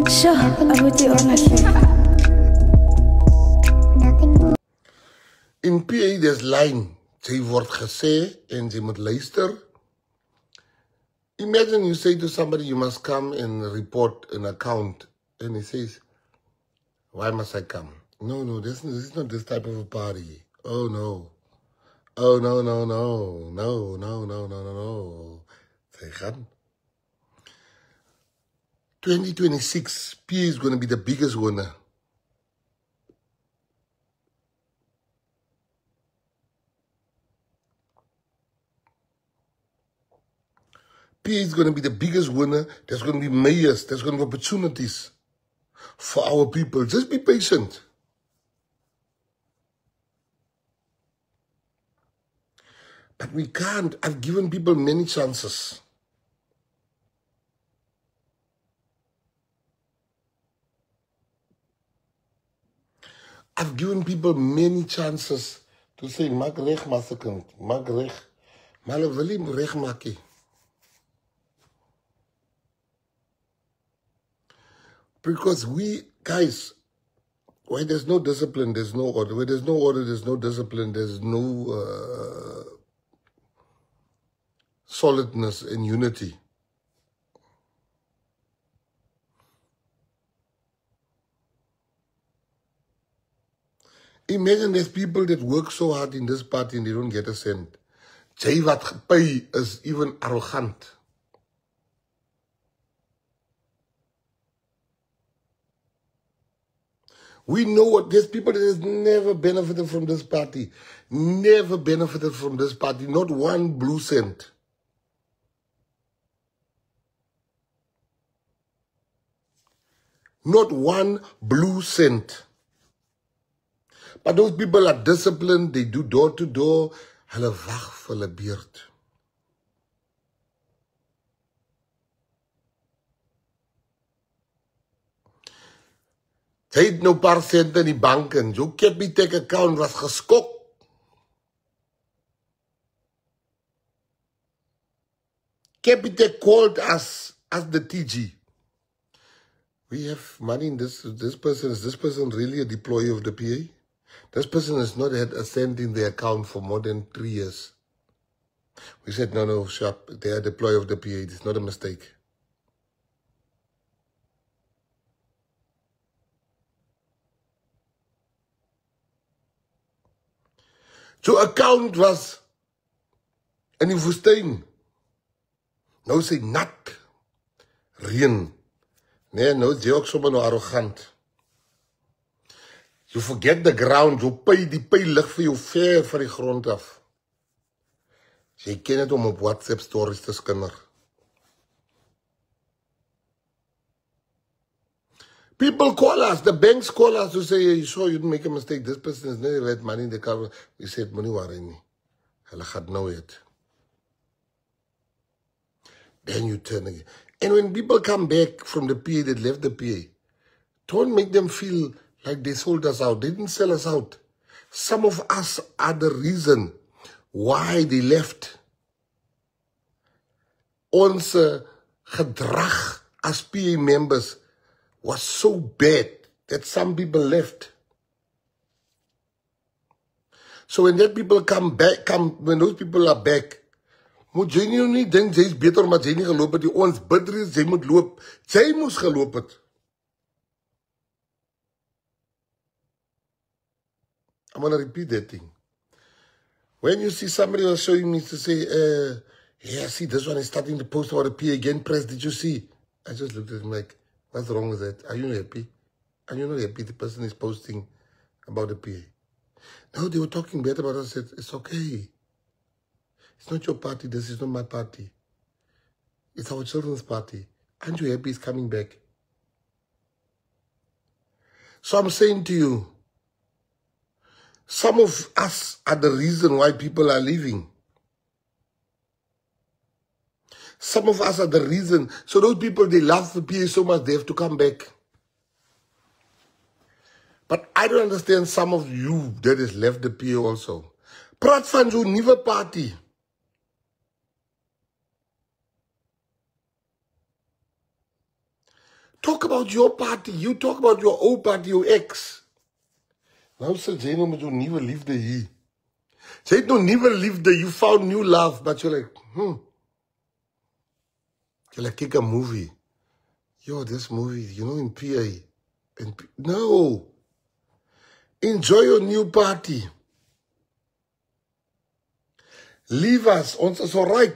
Sure, abuti honestly. In PA, there's line. Jy word gesê en jy moet luister. Imagine you say to somebody, you must come and report an account. And he says, why must I come? No, this is not this type of a party. Oh, no. Oh, no. Sy gaan. 2026, PA is going to be the biggest winner. PA is going to be the biggest winner. There's going to be mayors. There's going to be opportunities for our people. Just be patient. But we can't. I've given people many chances. I've given people many chances to say, maak reg, masekant, maak reg. Maar hulle wil nie reg maak nie. Because we, guys, where there's no discipline, there's no order. Where there's no order, there's no discipline, there's no solidness and unity. Imagine there's people that work so hard in this party and they don't get a cent. Jy wat gepay is even arrogant. We know what there's people that has never benefited from this party. Never benefited from this party. Not one blue cent. Not one blue cent. But those people are disciplined. They do door to door. Hulle wag vir hulle beurt. Jy het nou paar cent in die bank en jou Capitec account was geskok. Capitec called us as the TG. We have money in this person. Is this person really a deployee of the PA? This person has not had a cent in their account for more than 3 years. We said, no, sharp. They are a deployee of the PA. It's not a mistake. So account was in die woestijn. Nou sê nat, reën. Nee, nou is jy ook sommer nou arrogant. You forget the ground, die py lig vir jou ver van die grond af. Jy ken het om op WhatsApp stories te skinner. People call us, the banks call us to say, you sure you didn't make a mistake, this person has never had money in the cover. We said, money worry nie. Hulle gaan nou het. Then you turn again. And when people come back from the PA that left the PA, don't make them feel like they sold us out. They didn't sell us out. Some of us are the reason why they left. Ons gedrag as PA members was so bad that some people left. So when that people come back, when those people are back, moet jy nie dink jy is beter omdat jy nie geloop het. Ons bidder is, jy moet loop. Jy moes geloop het. I'm going to repeat that thing. When you see somebody was showing me to say, yeah, see, this one is starting to post about the PA again, press, did you see? I just looked at him like, what's wrong with that? Are you happy? Are you not happy the person is posting about the PA? No, they were talking bad about us. I said, it's okay. It's not your party. This is not my party. It's our children's party. Aren't you happy he's coming back? So I'm saying to you, some of us are the reason why people are leaving. Some of us are the reason. So those people, they love the PA so much, they have to come back. But I don't understand some of you that has left the PA also. Praat van zo'n nieuwe party. Talk about your party. You talk about your old party, your ex. Nou sit jy nou met jou nuwe liefde hier. Jy het nou nuwe liefde, you found new love, but you're like, you're like, kick a movie. Yo, this movie, you know, in PA. No. Enjoy your new party. Leave us. Ons is all right.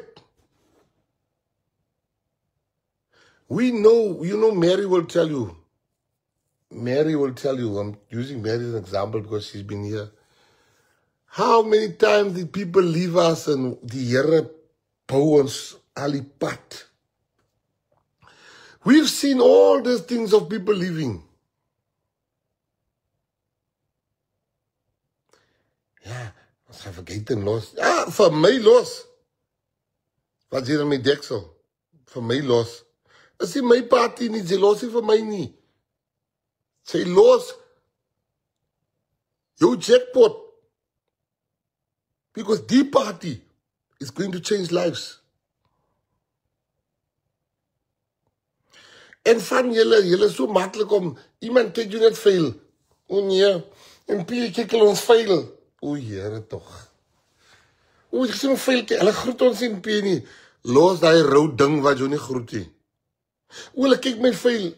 We know, you know, Mary will tell you. Mary will tell you, I'm using Mary as an example because she's been here. How many times did people leave us and die Here bou ons al die pad? We've seen all these things of people leaving. Ja, ons gaan vergeten los. Ja, vir my los. Wat hier in my deksel? Vir my los. Is nie my party nie, sy los nie vir my nie. Sy los jou jackpot. Because the party is going to change lives. En van julle so makkelijk om, iemand kyk jou net veil. O nee, en P kyk hulle ons veil. O Here toch. O, ek sê my veil, hulle groet ons in P nie. Los die rou ding wat jou nie groet nie. O, hulle kyk my veil.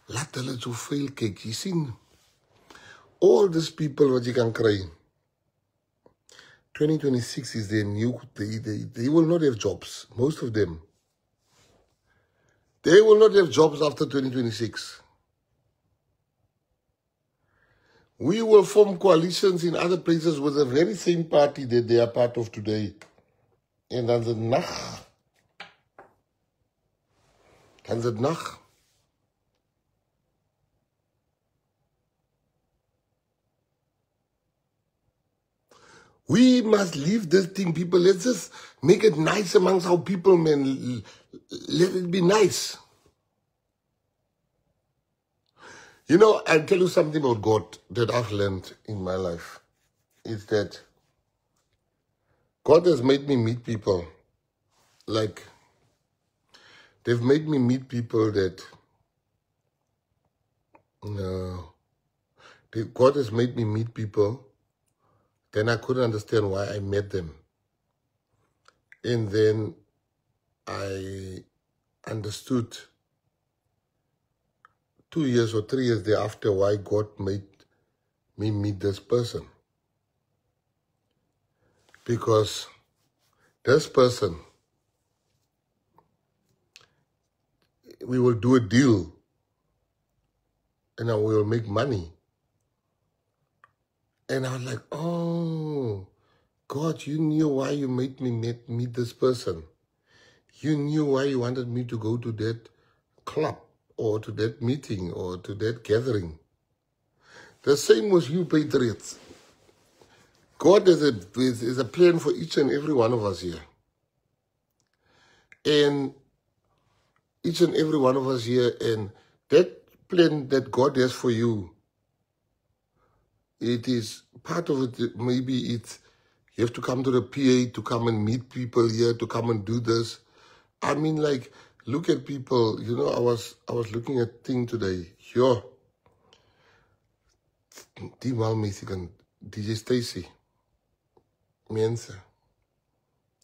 Laat hulle so veil kyk, jy sien. All these people what you can cry. 2026 is their new, they will not have jobs, most of them. They will not have jobs after 2026. We will form coalitions in other places with the very same party that they are part of today. And dan is het nag. We must leave this thing, people. Let's just make it nice amongst our people, man. Let it be nice. You know, I'll tell you something about God that I've learned in my life. Is that God has made me meet people. Like, they've made me meet people that, God has made me meet people. Then I couldn't understand why I met them. And then I understood 2 years or 3 years thereafter why God made me meet this person. Because this person, we will do a deal and I will make money. And I was like, oh, God, you knew why you made me meet this person. You knew why you wanted me to go to that club or to that meeting or to that gathering. The same was you, Patriots. God is a plan for each and every one of us here. And each and every one of us here, and that plan that God has for you, it is part of it. Maybe it's you have to come to the PA to come and meet people here, to come and do this. I mean, like, look at people. You know, I was looking at thing today. Yo, die mal Mexican, DJ Stacy, mense,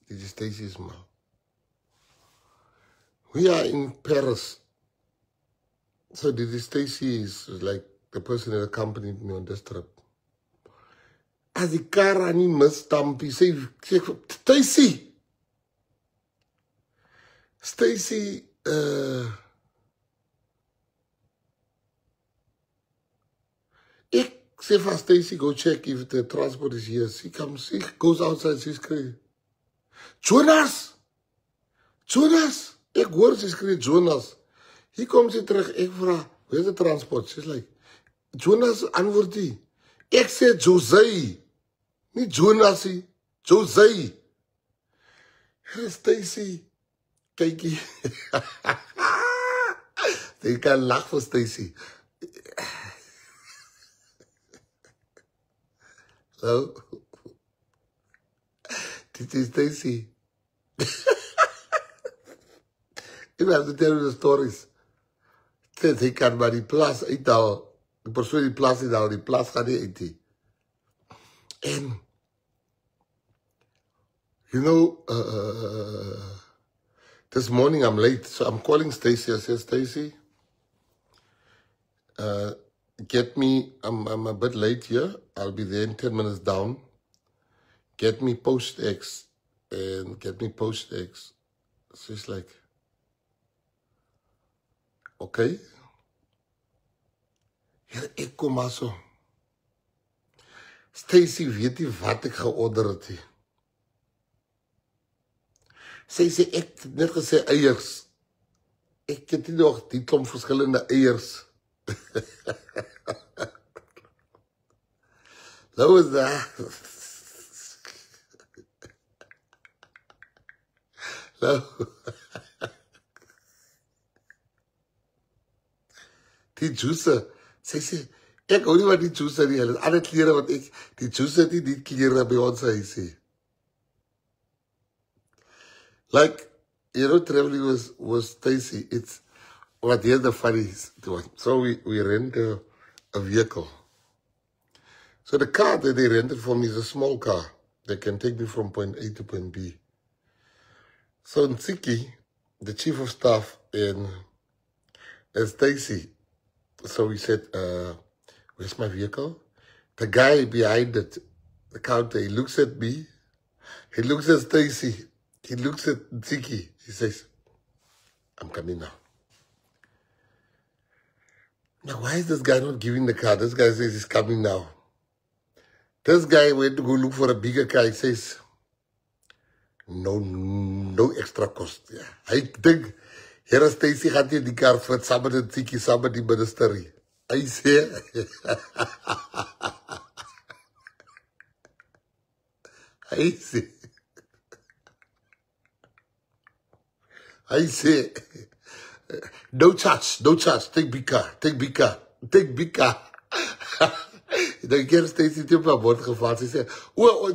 DJ Stacy is mal. We are in Paris, so DJ Stacy is like the person that accompanied me on this trip. As die kar aan die misstampie, sê Stacy, ek sê vir Stacy, go check if the transport is here. She comes, she goes outside, she screams, Jonas! Ek hoor sy skree, Jonas. Hier kom sy terug, ek vraag, where's the transport? She's like, Jonas antwoord die. Ek sê Jose. Nie Jonas nie, Jose. Stacy, kykie. Jy kan lag vir Stacy. Hallo? Dit is Stacy. If I have to tell you the stories. Says he can maar die plas uithaal. Die persoon die plas uithaal, die plas gaan nie uit nie. And, you know, this morning I'm late, so I'm calling Stacy. I said, Stacy, get me, I'm a bit late here. I'll be there in 10 minutes down. Get me Post X and get me Post X. She's like, okay. Hier, ek kom maar so. Stacy weet nie wat ek georder het nie. Sy sê, ek het net gesê eiers. Ek het nie nog die klomp verskillende eiers. Nou is dat. Nou. Die juicer. Sy sê, ek hou nie wat die juicer nie. Hulle alle klere wat ek, die juicer die klere by ons huis sê. Like, you know, traveling was Stacy. It's, what here's the funny one. So we rent a vehicle. So the car that they rented for me is a small car that can take me from point A to point B. So Ntsiki, the chief of staff, and Stacy, so we said, where's my vehicle? The guy behind it, the counter, he looks at me, he looks at Stacy, he looks at Ntsiki, he says, I'm coming now. Now, why is this guy not giving the car? This guy says he's coming now. This guy went to go look for a bigger car. He says, no extra cost. Yeah. I think, here Stacy gaat hier die car vir saam met Ntsiki, saam met die ministerie. Hy sê, hy sê, no charge, take big car. Dan keer Stacy die op haar bord gevaar, sy sê,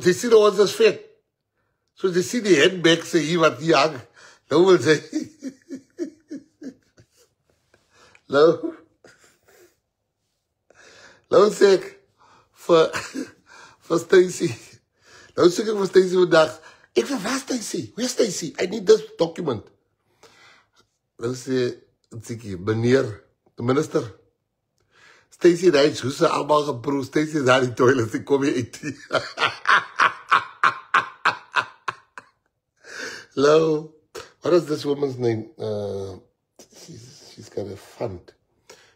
sy sien ons is vet. So sy sien die handbag sê hier wat hier hang. Nou wil sy, nou sê ek, vir Stacy, nou sê ek vir Stacy vandag, ek vir waar Stacy? Where's Stacy? I need this document. Nou sê Ntsiki, meneer, de minister, Stacy rijdt, hoe ze allemaal geproefd, Stacy is daar in die toilet, ik kom hier uit. Hello, what is this woman's name? She's got a fund.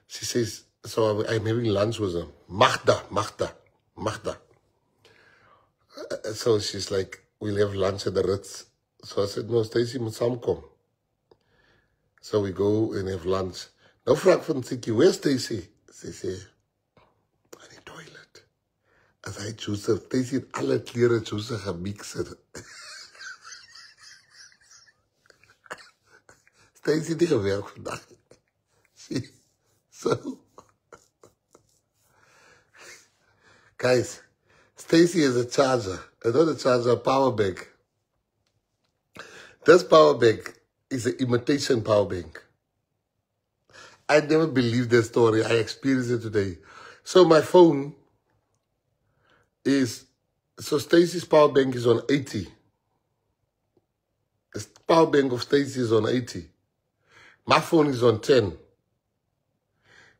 She says, so I'm having lunch with her. Magda. So she's like, we'll have lunch at the Ritz. So I said, no, Stacy moet saamkom. So we go and have lunch. Nou vraag van Ntsiki, where's Stacy? Sy sê, in die toilet. As hy juicer, Stacy het alle klere juicer gemixer. Stacy het nie gewerk vandag. So, guys, Stacy is a charger. Not a charger, a power bank. This power bank is an imitation power bank. I never believed that story. I experienced it today. So my phone is, so Stacy's power bank is on 80. The power bank of Stacy is on 80. My phone is on 10.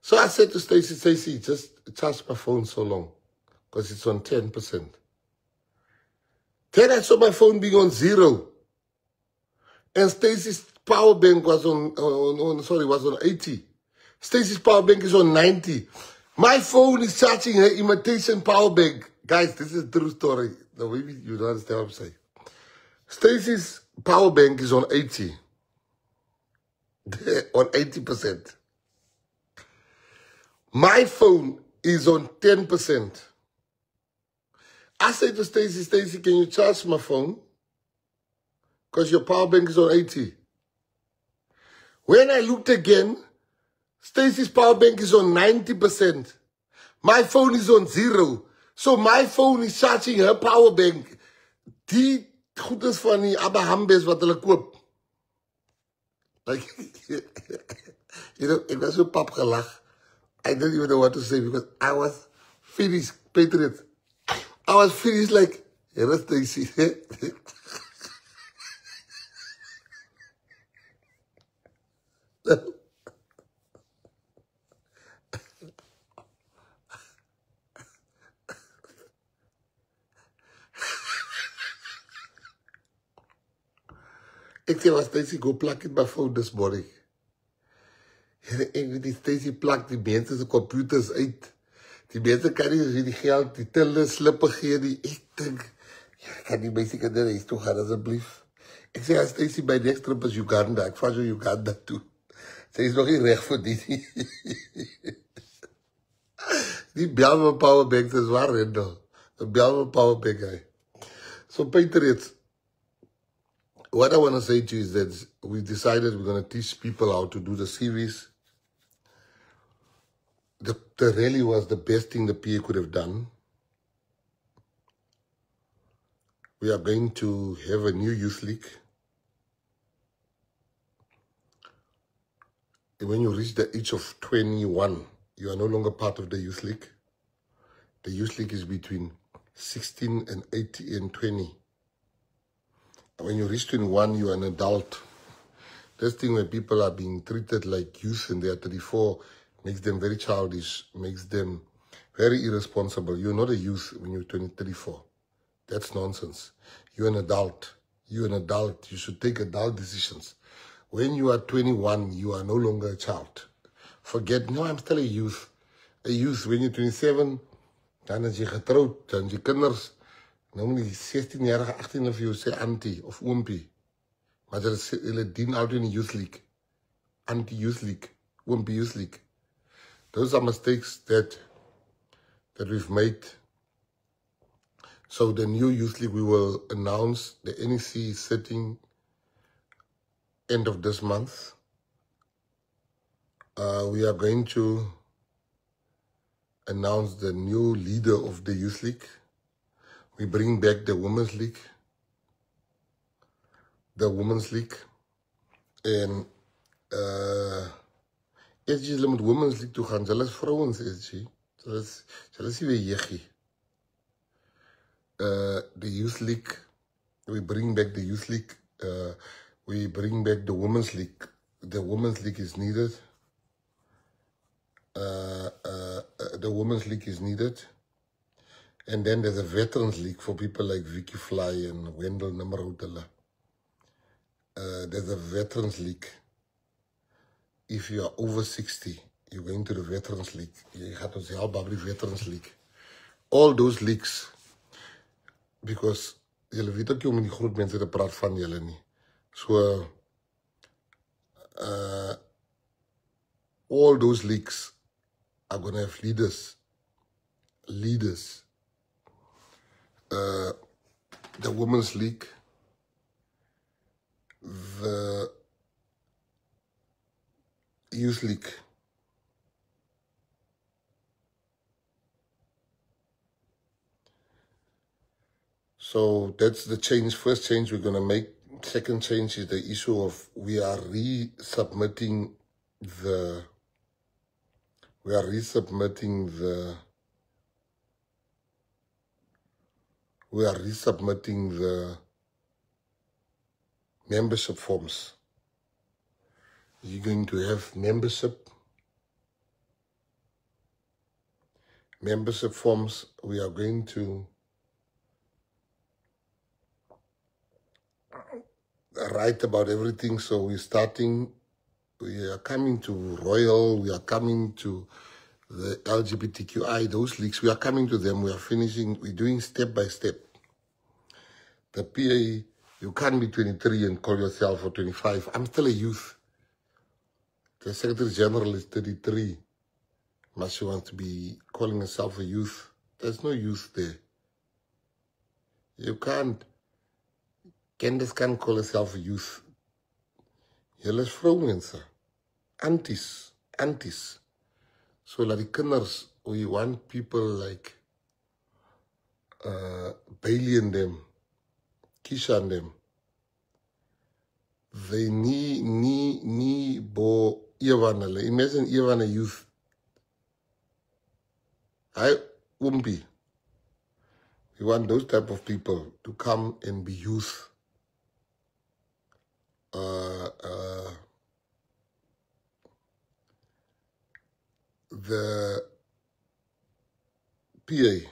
So I said to Stacy, just charge my phone so long, because it's on 10%. Then I saw my phone being on 0. And Stacy's power bank was on 80. Stacy's power bank is on 90. My phone is charging her imitation power bank. Guys, this is a true story. No, maybe you don't understand what I'm saying. Stacy's power bank is on 80. On 80%. My phone is on 10%. I said to Stacy, can you charge my phone? Because your power bank is on 80. When I looked again, Stacy's power bank is on 90%. My phone is on 0. So my phone is charging her power bank. Die goed is van die Abba Hambes wat hulle koop. Like, it was so pap gelach. I didn't even know what to say because I was finished, Patriot. I was finished like, here is Stacy. Ik zei, Stacy, go plug in my phone this morning. En die Stacy plak die mensen zijn computers uit. Die mensen kan niet eens die geld, die tellen, slippen geven. Ik denk, ja, ik kan die mensen naar huis toe gaan, alsjeblieft. Ik zei, Stacy, mijn next trip is Uganda. Ik vaar zo Uganda toe. Zij is nog niet recht voor die. Die bel me powerbank, dat is waar, Rendel. Die bel me powerbank, hij. So, Patriots, what I want to say to you is that we decided we're going to teach people how to do the series. The rally was the best thing the PA could have done. We are going to have a new youth league. And when you reach the age of 21, you are no longer part of the youth league. The youth league is between 16 and 18 and 20. And when you reach 21, you are an adult. This thing where people are being treated like youth and they are 34 makes them very childish, makes them very irresponsible. You're not a youth when you're 34. That's nonsense. You're an adult. You're an adult. You should take adult decisions. When you are 21, you are no longer a child. Forget, no, I'm still a youth. A youth, when you're 27, dan is je getrouwd, dan is je kinders. Nou die 16-jarige, 18 of jou sê auntie of oompie. Maar hulle dien altijd in die youth league. Anti-youth league. Oompie youth league. Those are mistakes that we've made. So the new youth league, we will announce the NEC sitting end of this month. We are going to announce the new leader of the youth league. We bring back the women's league. The women's league. And as jy met women's league toe gaan, hulle is vrouens, hulle is nie weer jeggie. The youth league, we bring back the youth league. We bring back the women's league. The women's league is needed. The women's league is needed. And then there's a veterans league for people like Vicky Fly and Wendell Namarautala. There's a veterans league. If you are over 60, you're going to the veterans league. You have to say, how about the veterans league? All those leagues. Because julle weet ook jy om in die groot mense te praat van julle nie. So, all those leagues are going to have leaders. Leaders. The Women's League, the Youth League. So that's the change. First change we're going to make. Second change is the issue of we are resubmitting the membership forms. You're going to have membership forms. We are going to write about everything. So we are coming to Royal, we are coming to the LGBTQI, those leagues, we are coming to them, we are finishing, we're doing step by step. The PA, you can't be 23 and call yourself or 25. I'm still a youth. The Secretary General is 33. But she wants to be calling herself a youth. There's no youth there. You can't. Candace can't call herself a youth. Julle is vrouwense. Aunties. So like the kinders, we want people like Bailey and them, Keisha and them. They ni bo Ivanale. Imagine Ivana youth. I umbi. We want those type of people to come and be youth. The PA.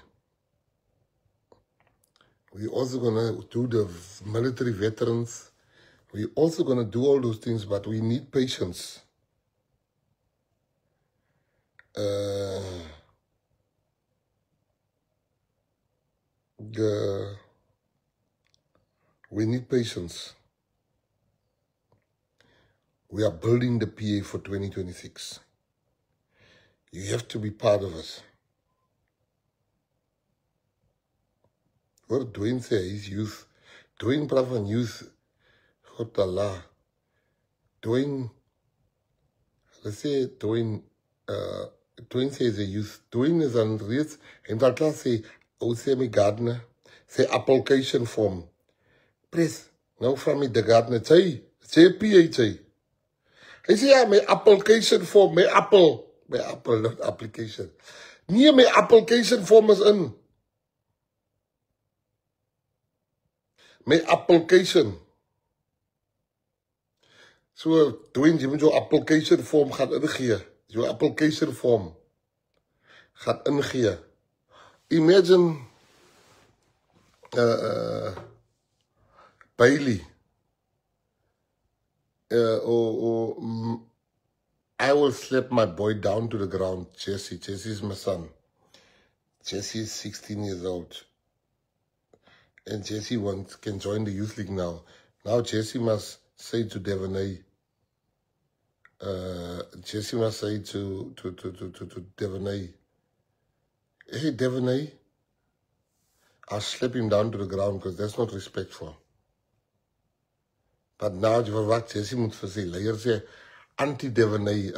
We're also gonna do the military veterans. We're also gonna do all those things, but we need patience. We need patience. We are building the PA for 2026. You have to be part of us. What Dwayne says, he's youth. Dwayne praat van youth. God Allah. Dwayne, let's say Dwayne says a youth. Dwayne is aan reeds. En dat klas sê, ou sê my Gardner, sê application form. Press, nou van my de Gardner, sê PA. Hy sê, ja, my application form, my apple, not application. Nee, my application form is in. My application. So, Dwayne, jy moet jou application form gaan ingee. Jou application form gaan ingee. Imagine Bailey. I will slap my boy down to the ground, Jesse. Jesse is my son. Jesse is 16 years old. And Jesse can join the youth league now. Now Jesse must say to Devonay, Jesse must say to Devonay, hey Devonay, I'll slap him down to the ground because that's not respectful. But now jy verwag Jesse moet vir sy leier sê anti-Devonay.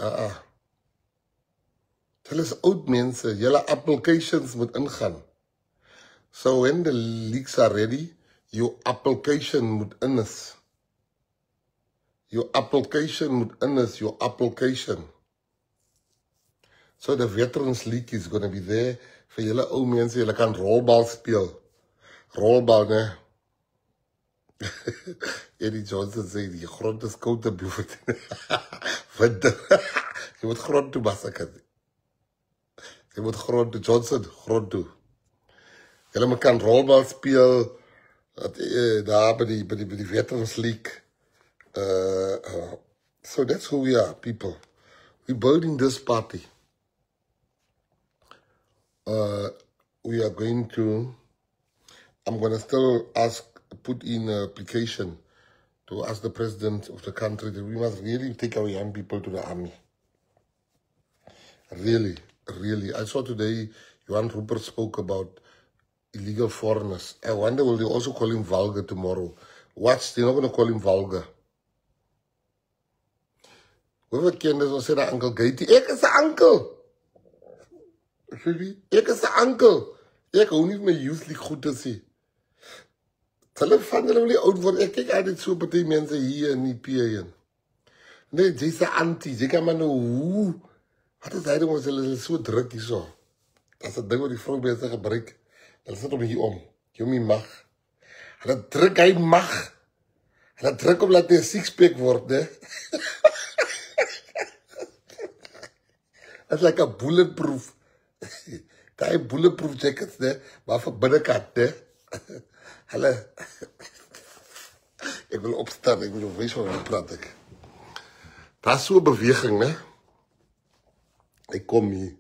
Hulle is oud mense, julle applications moet ingaan. So when the leagues are ready, your application moet in is. Your application moet in is, your application. So the Veterans League is going to be there. Vir julle ou mense, julle kan rolbal speel. Rolbal, ne? Eddie Johnson sê, die grond is koud op die voet. Winter. Jy moet grond toe, Massaker. Jy moet grond toe, Johnson, grond toe. Julle kan rolbal speel, daar by die Veterans League. So that's who we are, people. We're building this party. We are going to, I'm going to still put in an application to ask the president of the country that we must really take our young people to the army. Really, really. I saw today, Johan Rupert spoke about illegal foreigners. I wonder, will they also call him vulgar tomorrow? Watch, they're not going to call him vulgar. Hoeveel kinders ons sê dat Uncle Gaty, ek is 'n uncle. Ek is 'n uncle. Ek hou nie my youth league goed te sê. Hulle van hulle wil nie oud word. Ek kyk altyd so party mense hier in die PA in. Nee, jy's 'n auntie. Jy kan maar nou hoe. Wat is hy ding ons hulle so druk hierso. As 'n ding wat die vrou mense gebruik. Hulle sit hom hier om. Jy my mag. Hulle druk hy mag. Hulle druk hom laat hy 'n six-pack word, né? It's like a bulletproof. Daai bulletproof jackets, né? Maar vir binnekant, né? Hulle. Ek wil opstaan, ek wil wys hoe praat ek. Daar's so 'n beweging, né? Ek kom hier.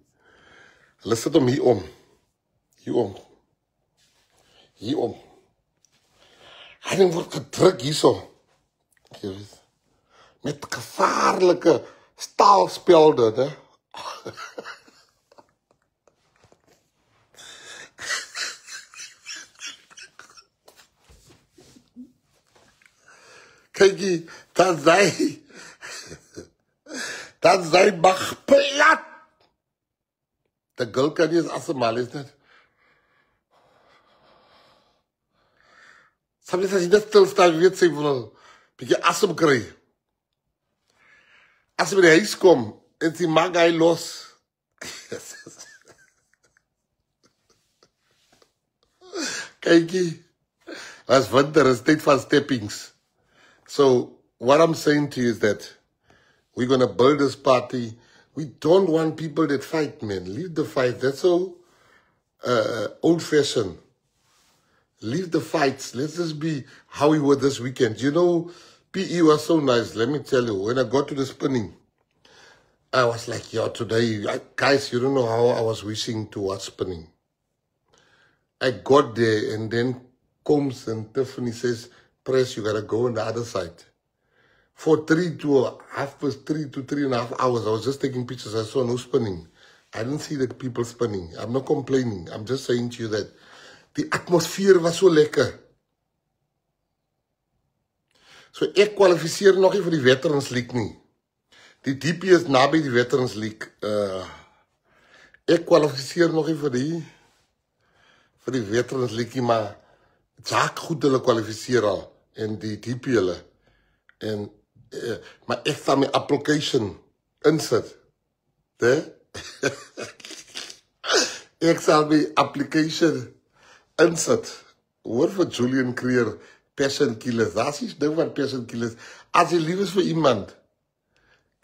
Hulle sit hom hier om. Hier om. Hier om. Hy word gedruk hierso. Met gevaarlike staalspelde, né? Kykie, dat zij mag plat. De girl kan niet eens asemal, is net. Sometimes als je net stilstaat, weet ze wel. bietjie asem kry. As hy by die huis kom, en sy maak hy los. Kykie, as winter is tyd van steppings. So, what I'm saying to you is that we're going to build this party. We don't want people that fight, man. Leave the fight. That's so old-fashioned. Leave the fights. Let's just be how we were this weekend. You know, PE was so nice. Let me tell you, when I got to the spinning, I was like, yo, today, guys, you don't know how I was wishing to watch spinning. I got there, and then Combs and Tiffany says, Press, you got to go on the other side. For 3 to 3.5 hours, I was just taking pictures. I saw no spinning. I didn't see the people spinning. I'm not complaining. I'm just saying to you that the atmosphere was so lekker. So ek kwalifiseer nog nie vir die Veterans League nie. Die DP is naby die Veterans League. Ek kwalifiseer nog nie vir die Veterans League, maar Jaak goed hulle kwalifiseer al, en die DP hulle. En, maar ek sal my application insit. Ek sal my application insit. Hoor vir Julian Creer, passion killers. Daar is ding van passion killers. As jy lief is vir iemand,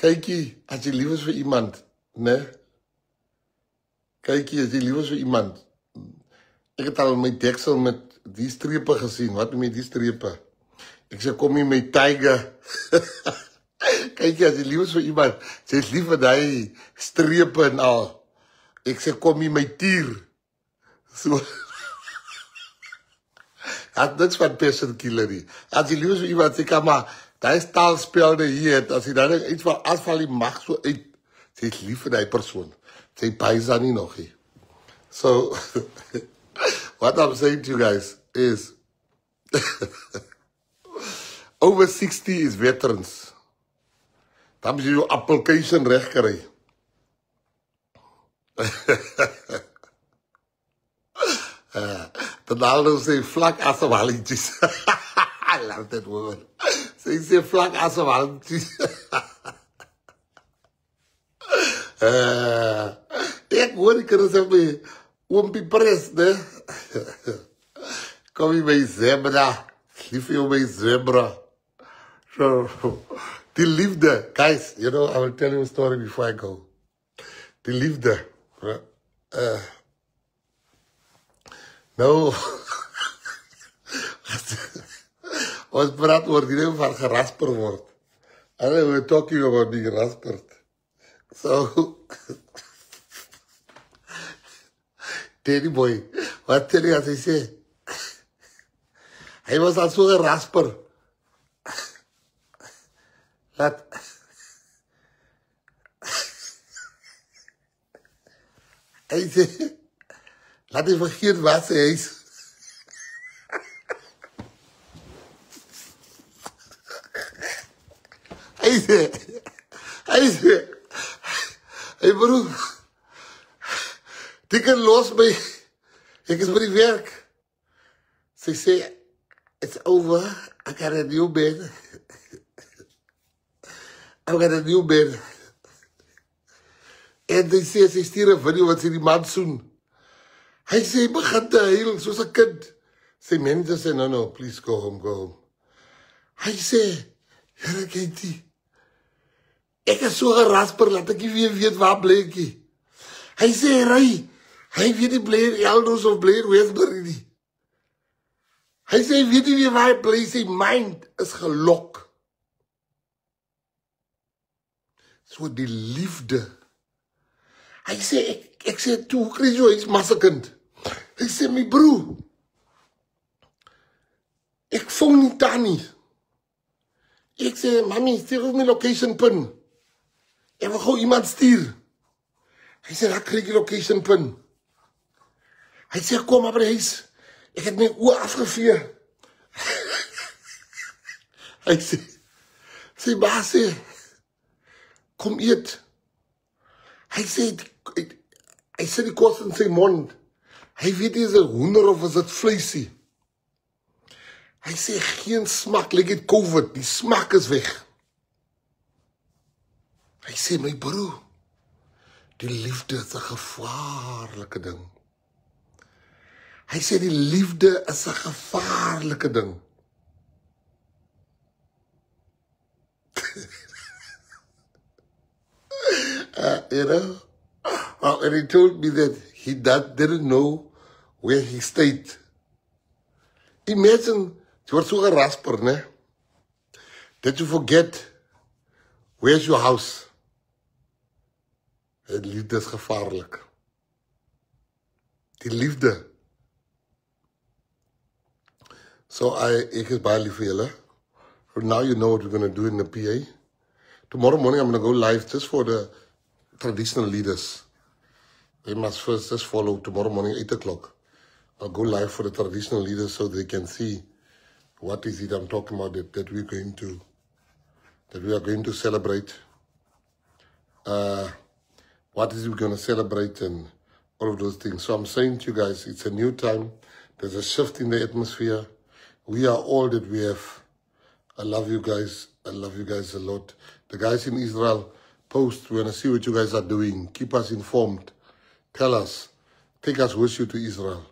kykie, as jy lief is vir iemand, ne? Kykie, as jy lief is vir iemand. Ek het al my deksel met die strepe gesien. Wat met die strepe? Ek sê, kom hier my tiger. Kykie, as jy lief is vir iemand, sy is lief vir die strepe en al. Ek sê, kom hier my tier. So, dat niks van passion killer nie. As jy lief is vir iemand, sê kan maar, die taalspelde hier, as jy dan iets van asval die mag so uit, sy is lief vir die persoon. Sy buys dan nie nog nie. So, what I'm saying to you guys is, over 60 is veterans. Dan moet jy jou application recht kry. Ronaldo sê vlak asemhalingjes. I love that word. Sy sê vlak asemhalingjes. Ek hoor ek sê my oompie pres, ne? Kom hier my zebra. Lief jou my zebra. So, die liefde. Guys, you know, I will tell you a story before I go. Die liefde. Nou, ons praat oor die ding van gerasper word. And we're talking about being raspered. So, Teddy boy, wat tel jy as hy sê? Hy was al so gerasper. Laat... Hy sê... Laat hy vergeet wat sy huis. Hy sê, hey broer, die kan los my, ek is by die werk. Sy sê, it's over, I got a new bed. I got a new bed. En sy sê, sy stuur 'n video wat sy die man soen. Hy sê, hy begin te huil, soos 'n kind. Sy manager sê, no, please go home, go home. Hy sê, Here Katie, ek is so gerasper, laat ek nie weer weet waar bly ek nie. Hy sê, hy weet nie bly in Eldos of bly in Westbury nie. Hy sê, hy weet nie weer waar hy bly, sy mind is gelok. So die liefde. Hy sê, ek sê, toe, hoe kry jy iets massakind? Hy sê, my broer, ek vang nie daar nie. Ek sê, mami, stuur my location pin. Ek wil gou iemand stuur. Hy sê, daar kry ek die location pin. Hy sê, kom maar by die huis. Ek het my oor afgevee. Hy sê, sy baas sê, kom eet. Hy sê die kos in sy mond. Hy weet nie, is het hoender of is het vleisie. Hy sê geen smak, like het COVID, die smak is weg. Hy sê my broer, die liefde is 'n gevaarlike ding. Hy sê die liefde is 'n gevaarlike ding. You know? And he told me that he didn't know where he stayed. Imagine, jy word so gerasper, né? That you forget, where's your house? Die liefde is gevaarlik. Die liefde. So ek is baie lief vir julle. Now you know what we're going to do in the PA. Tomorrow morning I'm going to go live just for the traditional leaders. They must first just follow tomorrow morning 8 o'clock. I'll go live for the traditional leaders so they can see what is it I'm talking about that we are going to celebrate. What is it we're going to celebrate and all of those things. So I'm saying to you guys, it's a new time. There's a shift in the atmosphere. We are all that we have. I love you guys. I love you guys a lot. The guys in Israel, post. We want to see what you guys are doing. Keep us informed. Tell us. Take us with you to Israel.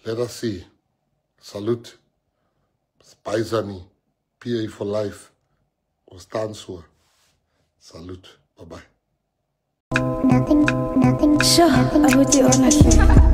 Let us see. Salute. Paisani. PA for life. Ostansua. Salute. Bye-bye. Sure, I would do honestly.